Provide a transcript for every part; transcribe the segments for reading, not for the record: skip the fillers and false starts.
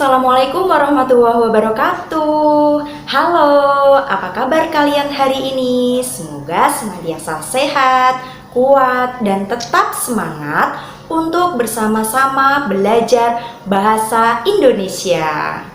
Assalamualaikum warahmatullahi wabarakatuh. Halo, apa kabar kalian hari ini? Semoga senantiasa sehat, kuat, dan tetap semangat untuk bersama-sama belajar bahasa Indonesia.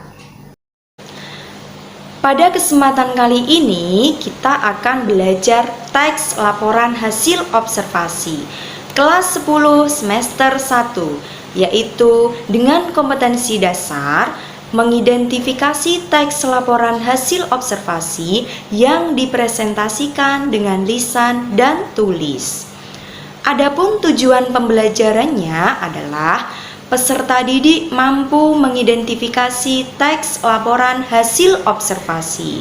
Pada kesempatan kali ini, kita akan belajar teks laporan hasil observasi kelas 10 semester 1, yaitu dengan kompetensi dasar mengidentifikasi teks laporan hasil observasi yang dipresentasikan dengan lisan dan tulis. Adapun tujuan pembelajarannya adalah peserta didik mampu mengidentifikasi teks laporan hasil observasi.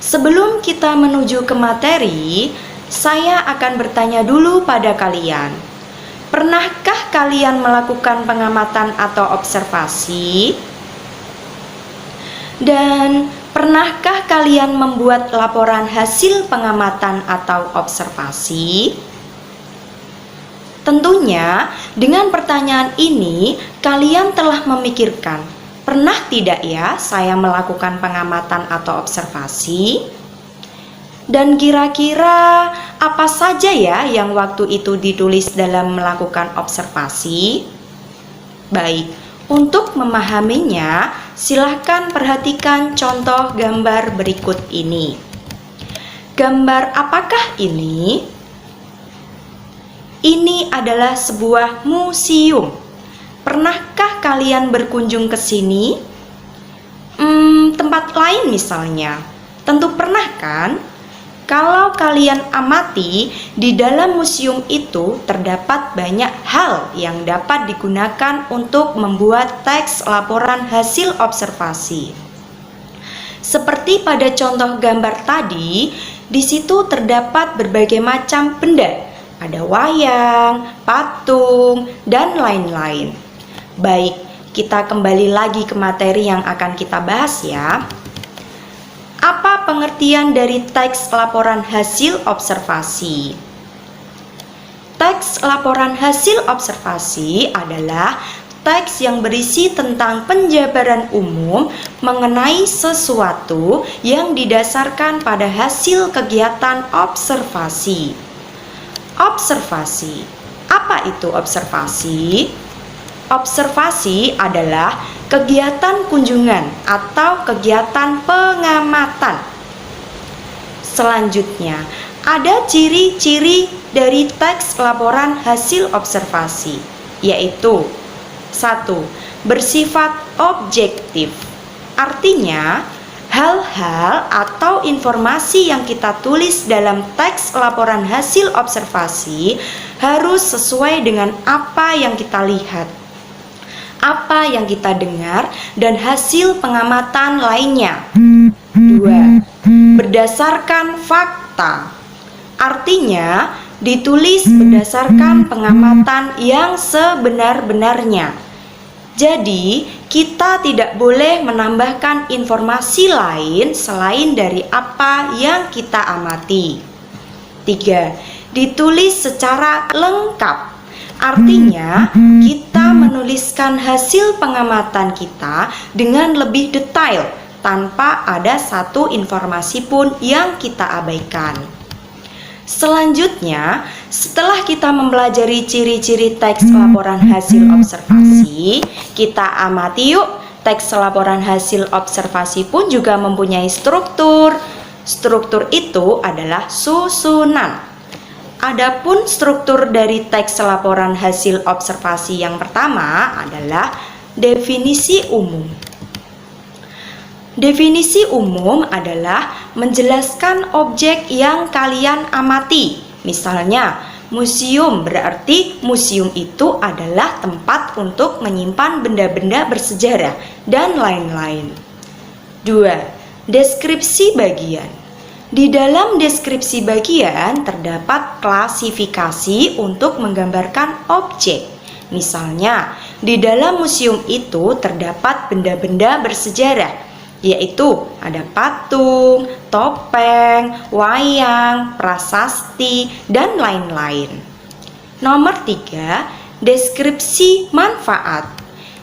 Sebelum kita menuju ke materi, saya akan bertanya dulu pada kalian. Pernahkah kalian melakukan pengamatan atau observasi? Dan pernahkah kalian membuat laporan hasil pengamatan atau observasi? Tentunya, dengan pertanyaan ini, kalian telah memikirkan, pernah tidak ya saya melakukan pengamatan atau observasi? Dan kira-kira apa saja ya yang waktu itu ditulis dalam melakukan observasi? Baik, untuk memahaminya, silahkan perhatikan contoh gambar berikut ini. Gambar apakah ini? Ini adalah sebuah museum. Pernahkah kalian berkunjung ke sini? Tempat lain misalnya. Tentu pernah kan? Kalau kalian amati, di dalam museum itu terdapat banyak hal yang dapat digunakan untuk membuat teks laporan hasil observasi. Seperti pada contoh gambar tadi, di situ terdapat berbagai macam benda. Ada wayang, patung, dan lain-lain. Baik, kita kembali lagi ke materi yang akan kita bahas ya. Apa pengertian dari teks laporan hasil observasi? Teks laporan hasil observasi adalah teks yang berisi tentang penjabaran umum mengenai sesuatu yang didasarkan pada hasil kegiatan observasi. Observasi. Apa itu observasi? Observasi adalah kegiatan kunjungan atau kegiatan pengamatan. Selanjutnya, ada ciri-ciri dari teks laporan hasil observasi, yaitu 1. Bersifat objektif. Artinya, hal-hal atau informasi yang kita tulis dalam teks laporan hasil observasi harus sesuai dengan apa yang kita lihat, apa yang kita dengar, dan hasil pengamatan lainnya. 2. Berdasarkan fakta. Artinya, ditulis berdasarkan pengamatan yang sebenar-benarnya. Jadi, kita tidak boleh menambahkan informasi lain selain dari apa yang kita amati. 3. Ditulis secara lengkap. Artinya, kita menuliskan hasil pengamatan kita dengan lebih detail tanpa ada satu informasi pun yang kita abaikan. Selanjutnya, setelah kita mempelajari ciri-ciri teks laporan hasil observasi, kita amati yuk, teks laporan hasil observasi pun juga mempunyai struktur. Struktur itu adalah susunan. Adapun struktur dari teks laporan hasil observasi yang pertama adalah definisi umum. Definisi umum adalah menjelaskan objek yang kalian amati. Misalnya, museum berarti museum itu adalah tempat untuk menyimpan benda-benda bersejarah dan lain-lain. 2. Deskripsi bagian. Di dalam deskripsi bagian terdapat klasifikasi untuk menggambarkan objek. Misalnya, di dalam museum itu terdapat benda-benda bersejarah, yaitu ada patung, topeng, wayang, prasasti, dan lain-lain. Nomor 3, deskripsi manfaat.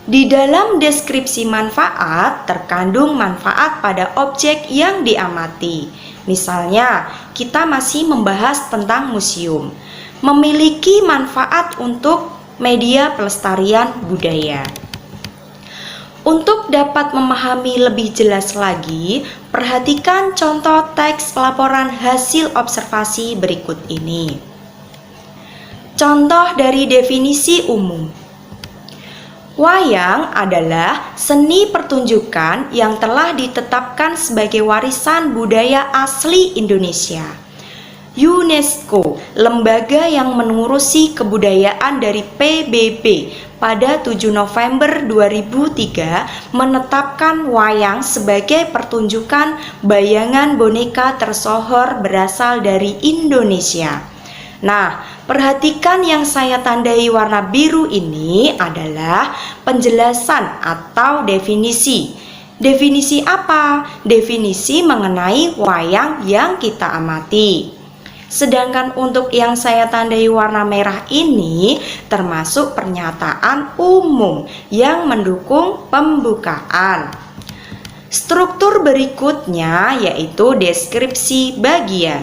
Di dalam deskripsi manfaat terkandung manfaat pada objek yang diamati. Misalnya, kita masih membahas tentang museum. Memiliki manfaat untuk media pelestarian budaya. Untuk dapat memahami lebih jelas lagi, perhatikan contoh teks laporan hasil observasi berikut ini. Contoh dari definisi umum. Wayang adalah seni pertunjukan yang telah ditetapkan sebagai warisan budaya asli Indonesia. UNESCO, lembaga yang mengurusi kebudayaan dari PBB, pada 7 November 2003 menetapkan wayang sebagai pertunjukan bayangan boneka tersohor berasal dari Indonesia. Nah, perhatikan yang saya tandai warna biru ini adalah penjelasan atau definisi. Definisi apa? Definisi mengenai wayang yang kita amati. Sedangkan untuk yang saya tandai warna merah ini termasuk pernyataan umum yang mendukung pembukaan. Struktur berikutnya yaitu deskripsi bagian.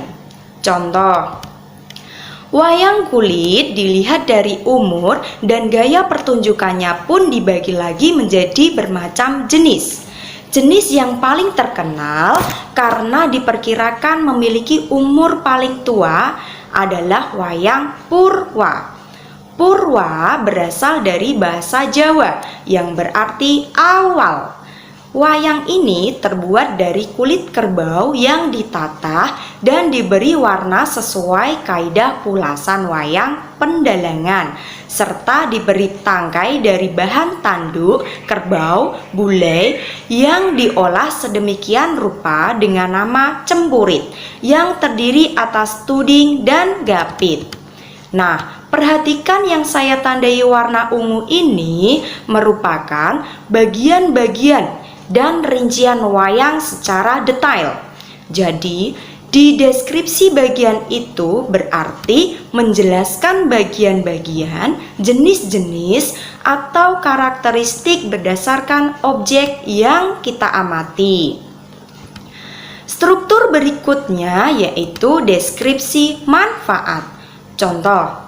Contoh, wayang kulit dilihat dari umur dan gaya pertunjukannya pun dibagi lagi menjadi bermacam jenis. Jenis yang paling terkenal karena diperkirakan memiliki umur paling tua adalah wayang purwa. Purwa berasal dari bahasa Jawa yang berarti awal. Wayang ini terbuat dari kulit kerbau yang ditata dan diberi warna sesuai kaidah pulasan wayang pendalangan, serta diberi tangkai dari bahan tanduk kerbau bule yang diolah sedemikian rupa dengan nama cempurit yang terdiri atas tuding dan gapit. Nah, perhatikan yang saya tandai warna ungu ini merupakan bagian-bagian dan rincian wayang secara detail. Jadi, di deskripsi bagian itu berarti menjelaskan bagian-bagian, jenis-jenis, atau karakteristik berdasarkan objek yang kita amati. Struktur berikutnya yaitu deskripsi manfaat. Contoh,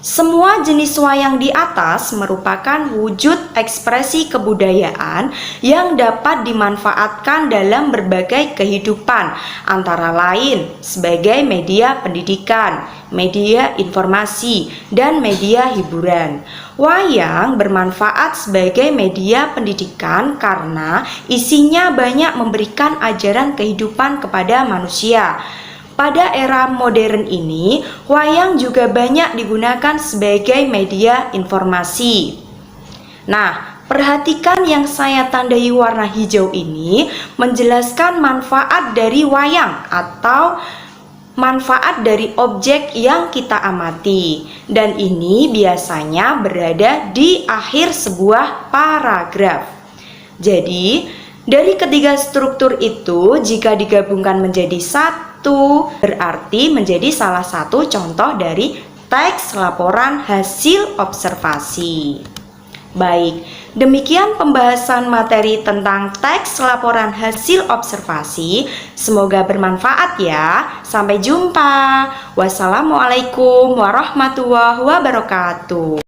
semua jenis wayang di atas merupakan wujud ekspresi kebudayaan yang dapat dimanfaatkan dalam berbagai kehidupan, antara lain sebagai media pendidikan, media informasi, dan media hiburan. Wayang bermanfaat sebagai media pendidikan karena isinya banyak memberikan ajaran kehidupan kepada manusia. Pada era modern ini, wayang juga banyak digunakan sebagai media informasi. Nah, perhatikan yang saya tandai warna hijau ini menjelaskan manfaat dari wayang atau manfaat dari objek yang kita amati. Dan ini biasanya berada di akhir sebuah paragraf. Jadi, dari ketiga struktur itu, jika digabungkan menjadi satu, berarti menjadi salah satu contoh dari teks laporan hasil observasi. Baik, demikian pembahasan materi tentang teks laporan hasil observasi. Semoga bermanfaat ya. Sampai jumpa. Wassalamualaikum warahmatullahi wabarakatuh.